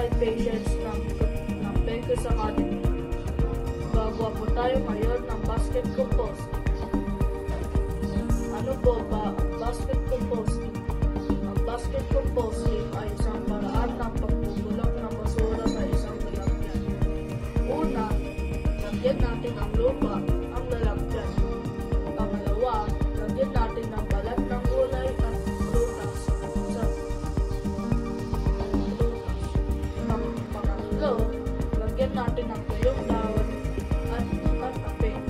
certified patients ng Benkers Academy. Gagawa po tayo ngayon ng basket composting. Ano po ba ang basket composting? Ang basket composting ay isang paraan ng pagbubulok ng basura sa isang lalagyan. Una, lagyan natin ang lupa ang lalagyan. Pangalawa, lagyan natin ng balat ng gulay at prutas sa pangatlo, lagyan natin ng tuyong dahon at tape.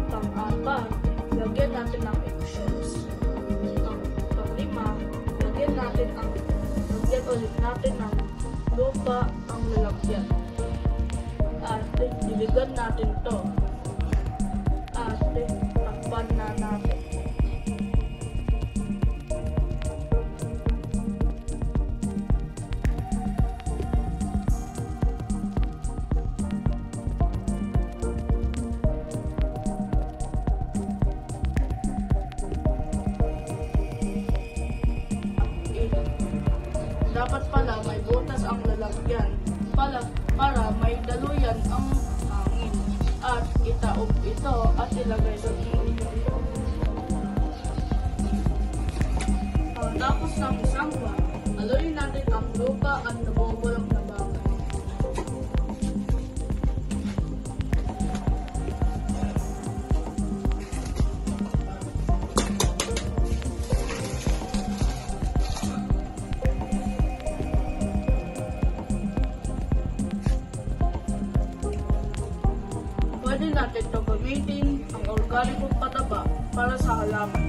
Pang-apat, lagyan natin ng eggshells. Pang-lima, lagyan ulit natin ng lupa ang lalagyan. At diligan natin ito. At takpan na natin. Dapat pala may butas ang lalagyan para may daluyan ang hangin. At itaob ito at ilagay sa init. Tapos ng isang buwan, haluin natin ang lupa at nabubulok na bagay. Pwede natin ito gamitin ang organikong pataba para sa halaman.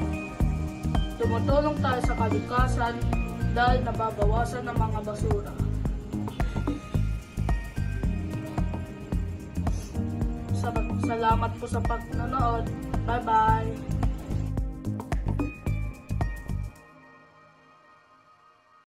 Tumutulong tayo sa kalikasan dahil nababawasan ng mga basura. Salamat po sa pagnonood. Bye-bye!